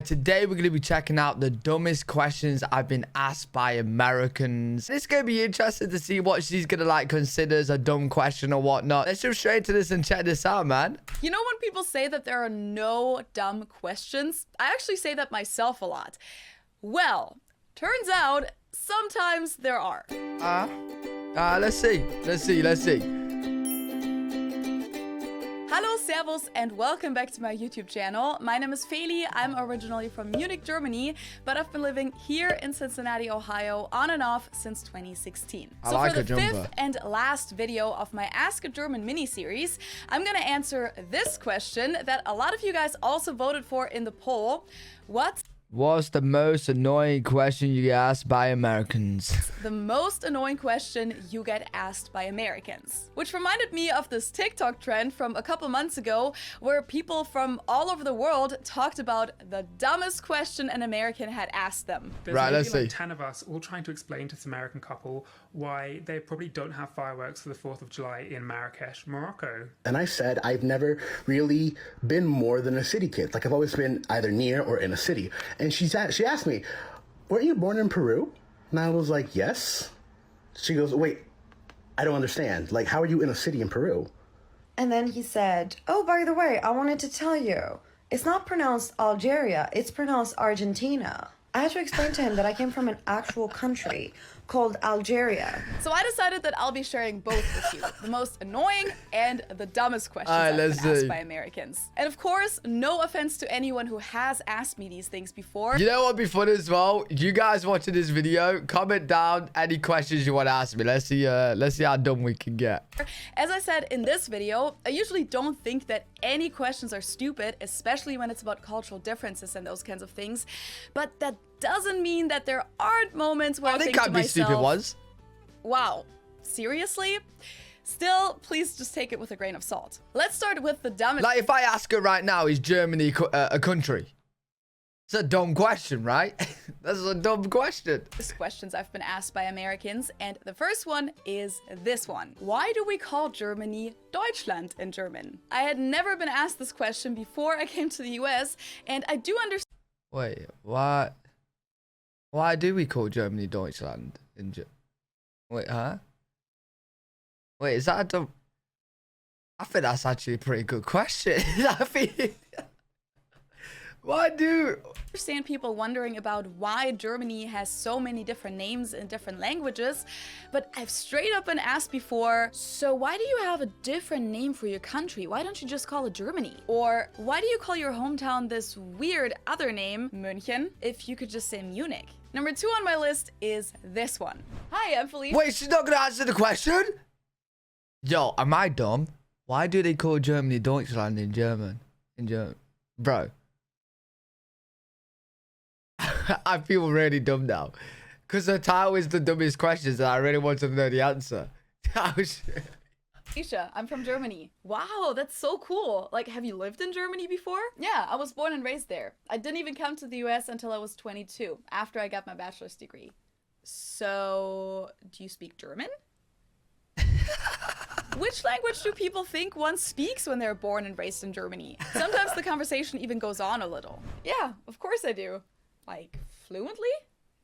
Today we're going to be checking out the dumbest questions I've been asked by Americans. It's going to be interesting to see what she's going to like consider as a dumb question or whatnot. Let's jump straight to this and check this out, man. You know when people say that there are no dumb questions? I actually say that myself a lot. Well, turns out sometimes there are. Let's see. Hello, servus, and welcome back to my YouTube channel. My name is Feli. I'm originally from Munich, Germany, but I've been living here in Cincinnati, Ohio, on and off since 2016. So for the fifth and last video of my Ask a German mini-series, I'm gonna answer this question that a lot of you guys also voted for in the poll. What's the most annoying question you get asked by Americans? The most annoying question you get asked by Americans. Which reminded me of this TikTok trend from a couple months ago where people from all over the world talked about the dumbest question an American had asked them. There's maybe like 10 of us all trying to explain to this American couple why they probably don't have fireworks for the 4th of July in Marrakesh, Morocco. And I said I've never really been more than a city kid. Like I've always been either near or in a city. And she asked me, weren't you born in Peru? And I was like, yes. She goes, wait, I don't understand. Like, how are you in a city in Peru? And then he said, oh, by the way, I wanted to tell you, it's not pronounced Algeria, it's pronounced Argentina. I had to explain to him that I came from an actual country called Algeria. So I decided that I'll be sharing both with you. The most annoying and the dumbest questions I've been asked by Americans. And of course, no offense to anyone who has asked me these things before. You know what would be fun as well? You guys watching this video, comment down any questions you want to ask me. Let's see how dumb we can get. As I said in this video, I usually don't think that any questions are stupid, especially when it's about cultural differences and those kinds of things. But that doesn't mean that there aren't moments where I think to myself, stupid ones. Wow, seriously? Still, please just take it with a grain of salt. Let's start with the dumbest. Like if I ask her right now, is Germany a country? It's a dumb question, right? That's a dumb question. Questions I've been asked by Americans, and the first one is this one. Why do we call Germany Deutschland in German? I had never been asked this question before I came to the US, and I do understand. Wait, what? Why do we call Germany Deutschland in Wait, huh? Wait, is that a dumb... I think that's actually a pretty good question. I think... Why do... I understand people wondering about why Germany has so many different names in different languages, but I've straight up been asked before, so why do you have a different name for your country? Why don't you just call it Germany? Or why do you call your hometown this weird other name, München, if you could just say Munich? Number 2 on my list is this one. Hi, I'm Felicia. Wait, she's not gonna answer the question? Yo, am I dumb? Why do they call Germany Deutschland in German? Bro. I feel really dumb now. Because the title is the dumbest questions and I really want to know the answer. Isha, I'm from Germany. Wow, that's so cool. Like, have you lived in Germany before? Yeah, I was born and raised there. I didn't even come to the US until I was 22, after I got my bachelor's degree. So, do you speak German? Which language do people think one speaks when they're born and raised in Germany? Sometimes the conversation even goes on a little. Yeah, of course I do. Like, fluently?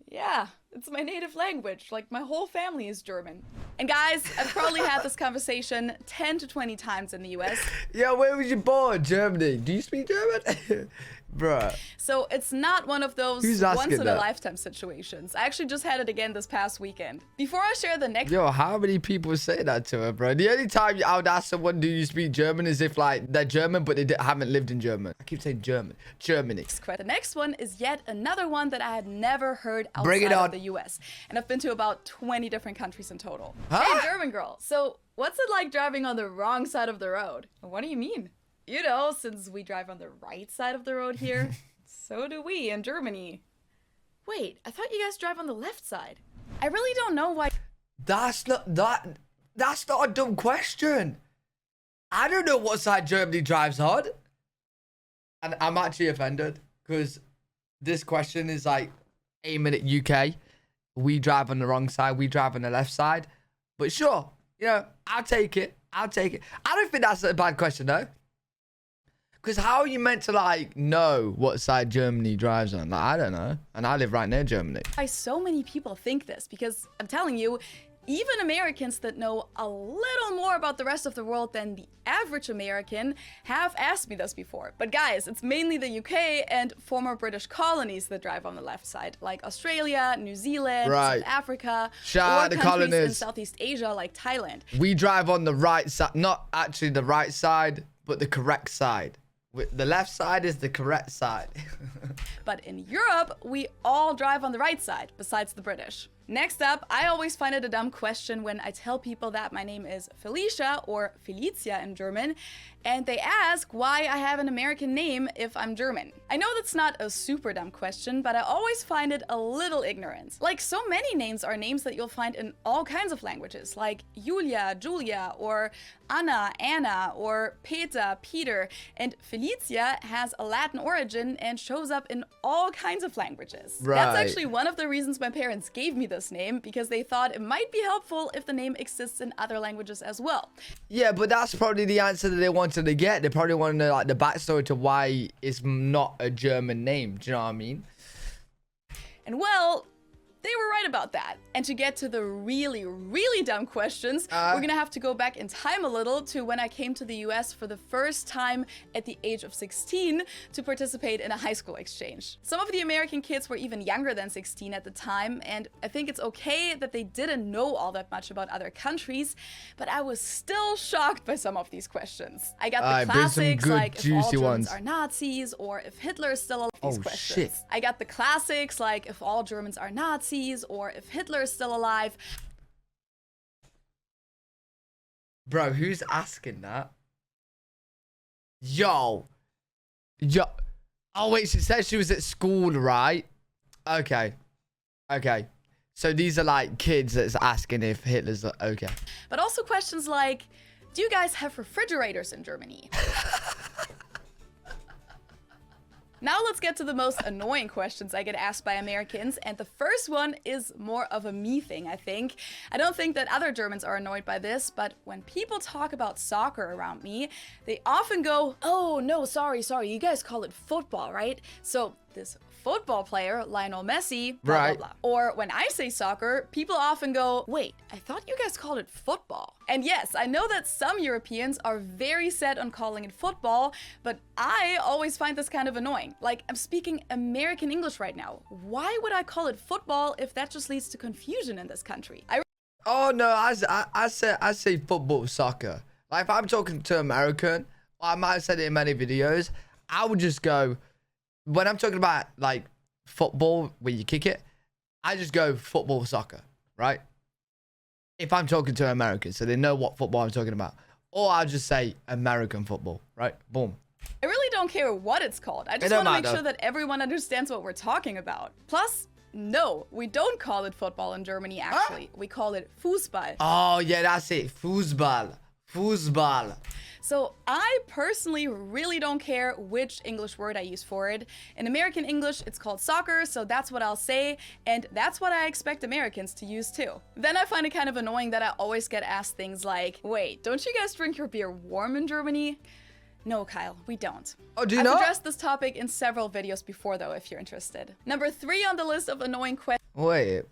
Yeah, it's my native language. Like, my whole family is German. And guys, I've probably had this conversation 10 to 20 times in the US. Yeah, where was you born? Germany. Do you speak German? Bruh. So it's not one of those once-in-a-lifetime situations. I actually just had it again this past weekend. Before I share the next... Yo, how many people say that to her, bro? The only time I would ask someone, do you speak German, is if, like, they're German, but they haven't lived in German. I keep saying German. Germany. The next one is yet another one that I had never heard outside of the US. And I've been to about 20 different countries in total. Huh? Hey, German girl. So what's it like driving on the wrong side of the road? What do you mean? You know, since we drive on the right side of the road here, so do we in Germany. Wait, I thought you guys drive on the left side. I really don't know why. That's not a dumb question. I don't know what side Germany drives on. And I'm actually offended because this question is like aiming at UK. We drive on the wrong side. We drive on the left side. But sure, you know, I'll take it. I don't think that's a bad question though. Because how are you meant to like know what side Germany drives on? Like, I don't know. And I live right near Germany. Why so many people think this, because I'm telling you, even Americans that know a little more about the rest of the world than the average American have asked me this before. But guys, it's mainly the UK and former British colonies that drive on the left side, like Australia, New Zealand, Right. South Africa, Shout or out the countries in colonies. Southeast Asia like Thailand. We drive on the right side, not actually the right side, but the correct side. The left side is the correct side. But in Europe, we all drive on the right side, besides the British. Next up, I always find it a dumb question when I tell people that my name is Felicia, or Felicia in German, and they ask why I have an American name if I'm German. I know that's not a super dumb question, but I always find it a little ignorant. Like, so many names are names that you'll find in all kinds of languages, like Julia, Julia, or Anna, Anna, or Peter, Peter, and Felicia has a Latin origin and shows up in all kinds of languages. Right. That's actually one of the reasons my parents gave me this name, because they thought it might be helpful if the name exists in other languages as well. Yeah, but that's probably the answer that they wanted to get. They probably want to know like the backstory to why it's not a German name. Do you know what I mean? And well, they were right about that. And to get to the really, really dumb questions, we're gonna have to go back in time a little to when I came to the US for the first time at the age of 16 to participate in a high school exchange. Some of the American kids were even younger than 16 at the time, and I think it's okay that they didn't know all that much about other countries, but I was still shocked by some of these questions. I got the bring some classics good, like if all juicy Germans ones. are Nazis, or if Hitler is still alive. These Oh, questions. shit. I got the classics like if all Germans are Nazis, or if Hitler is still alive. Bro, who's asking that? Yo. Oh, wait, she said she was at school, right? Okay. Okay. So these are like kids that's asking if Hitler's okay. But also questions like, do you guys have refrigerators in Germany? Now let's get to the most annoying questions I get asked by Americans, and the first one is more of a me thing, I think. I don't think that other Germans are annoyed by this, but when people talk about soccer around me, they often go, oh no, sorry, you guys call it football, right? So this football player, Lionel Messi, blah, Right. blah, blah. Or when I say soccer, people often go, wait, I thought you guys called it football. And yes, I know that some Europeans are very set on calling it football, but I always find this kind of annoying. Like, I'm speaking American English right now. Why would I call it football if that just leads to confusion in this country? Oh no, I say football, soccer. Like if I'm talking to American, I might have said it in many videos. I would just go, when I'm talking about like football where you kick it, I just go football, soccer, right? If I'm talking to Americans, so they know what football I'm talking about. Or I'll just say American football, right? Boom. I really don't care what it's called. I just don't want to make matter. sure that everyone understands what we're talking about. Plus, no, we don't call it football in Germany, actually. We call it Fußball. Oh yeah, that's it. Fußball. Fußball. So I personally really don't care which English word I use for it. In American English, it's called soccer, so that's what I'll say, and that's what I expect Americans to use too. Then I find it kind of annoying that I always get asked things like, wait, don't you guys drink your beer warm in Germany? No, Kyle, we don't. Oh, do you I've not? addressed this topic in several videos before, though, if you're interested. Number 3 on the list of annoying Wait,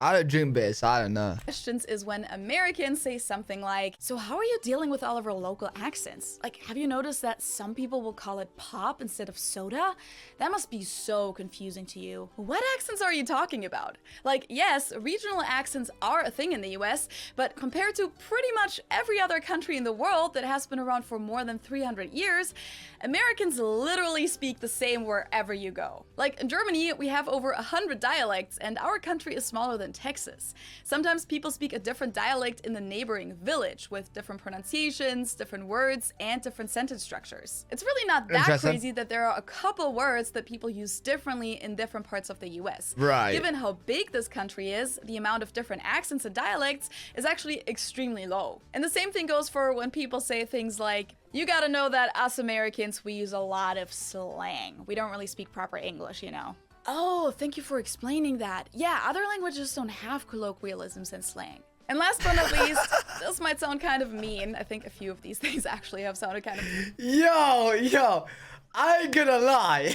I don't drink beer, so I don't know. questions is when Americans say something like, so how are you dealing with all of our local accents? Like, have you noticed that some people will call it pop instead of soda? That must be so confusing to you. What accents are you talking about? Like, yes, regional accents are a thing in the US, but compared to pretty much every other country in the world that has been around for more than 300 years, Americans literally speak the same wherever you go. Like, in Germany, we have over 100 dialects, and our country is smaller than Texas. Sometimes people speak a different dialect in the neighboring village with different pronunciations, different words, and different sentence structures. It's really not that Interesting. crazy that there are a couple words that people use differently in different parts of the US. Right. Given how big this country is, the amount of different accents and dialects is actually extremely low. And the same thing goes for when people say things like, you gotta know that us Americans, we use a lot of slang. We don't really speak proper English, you know. Oh, thank you for explaining that. Yeah, other languages don't have colloquialisms and slang. And last but not least, this might sound kind of mean. I think a few of these things actually have sounded kind of... Yo, I ain't gonna lie.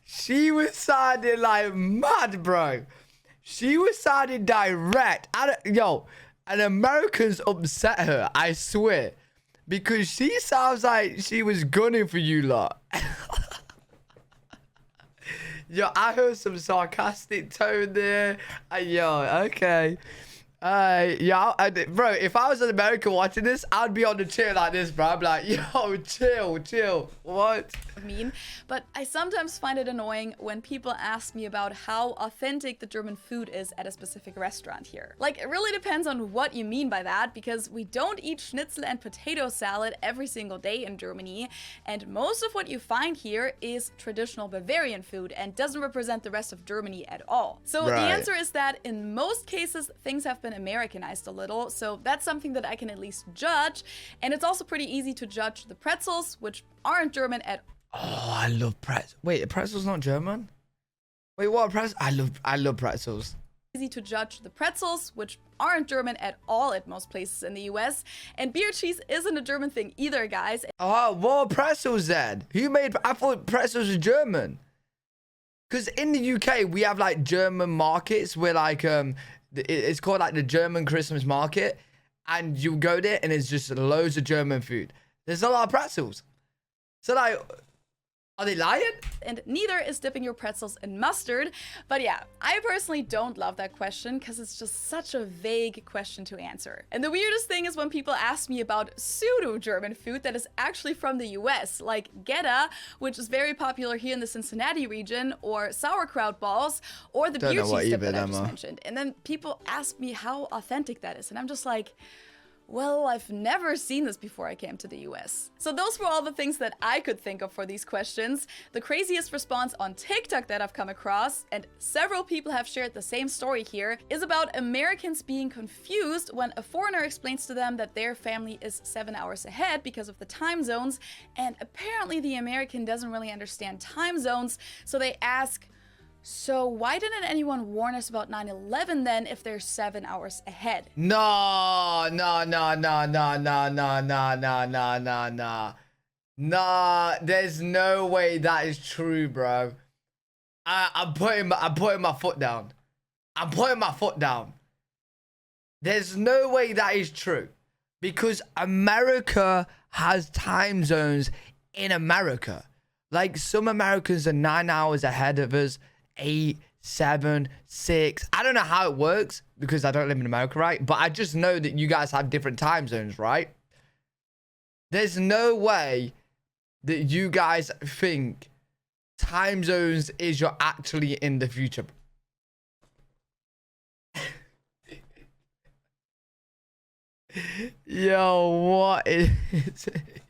She was sounding like mad, bro. She was sounding direct. And Americans upset her, I swear. Because she sounds like she was gunning for you lot. Yo, I heard some sarcastic tone there. Yo, okay. Bro, if I was an American watching this, I'd be on the chair like this, bro. I'm like, yo, chill. What? Mean, but I sometimes find it annoying when people ask me about how authentic the German food is at a specific restaurant here. Like, it really depends on what you mean by that, because we don't eat schnitzel and potato salad every single day in Germany, and most of what you find here is traditional Bavarian food and doesn't represent the rest of Germany at all. So the answer is that in most cases, things have been Americanized a little, so that's something that I can at least judge, and it's also pretty easy to judge the pretzels, which aren't German at all. Oh, I love pretzels. Wait, pretzel's not German? Wait, what pretzel? I love pretzels. Easy to judge the pretzels, which aren't German at all at most places in the US. And beer cheese isn't a German thing either, guys. Oh, what are pretzels then? I thought pretzels were German. Because in the UK, we have like German markets where like, it's called like the German Christmas market. And you go there and it's just loads of German food. There's a lot of pretzels. So like... Are they lying? And neither is dipping your pretzels in mustard. But yeah, I personally don't love that question because it's just such a vague question to answer. And the weirdest thing is when people ask me about pseudo-German food that is actually from the US, like Geta, which is very popular here in the Cincinnati region, or sauerkraut balls, or the beer cheese dip that I just mentioned. And then people ask me how authentic that is. And I'm just like... well, I've never seen this before I came to the US. So those were all the things that I could think of for these questions. The craziest response on TikTok that I've come across, and several people have shared the same story here, is about Americans being confused when a foreigner explains to them that their family is 7 hours ahead because of the time zones, and apparently the American doesn't really understand time zones, so they ask, so why didn't anyone warn us about 9/11 then if they're 7 hours ahead? No. There's no way that is true, bro. I'm putting my foot down. I'm putting my foot down. There's no way that is true. Because America has time zones in America. Like, some Americans are 9 hours ahead of us. 8, 7, 6. I don't know how it works because I don't live in America, right? But I just know that you guys have different time zones, right? There's no way that you guys think time zones is you're actually in the future. Yo, what is it?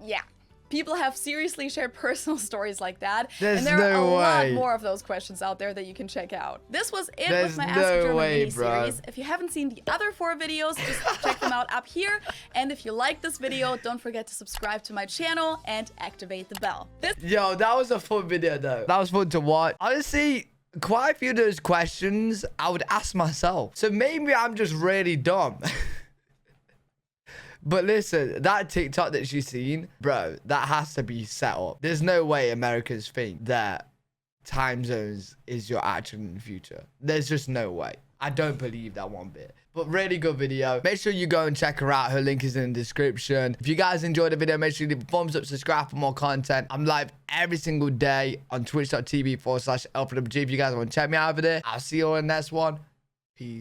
Yeah. People have seriously shared personal stories like that. And there are a lot more of those questions out there that you can check out. This was it with my Ask German mini-series. If you haven't seen the other 4 videos, just check them out up here. And if you like this video, don't forget to subscribe to my channel and activate the bell. Yo, that was a fun video though. That was fun to watch. Honestly, quite a few of those questions I would ask myself. So maybe I'm just really dumb. But listen, that TikTok that she's seen, bro, that has to be set up. There's no way Americans think that time zones is your action in the future. There's just no way. I don't believe that one bit. But really good video. Make sure you go and check her out. Her link is in the description. If you guys enjoyed the video, make sure you leave a thumbs up, subscribe for more content. I'm live every single day on twitch.tv/LFWG. If you guys want to check me out over there, I'll see you on the next one. Peace.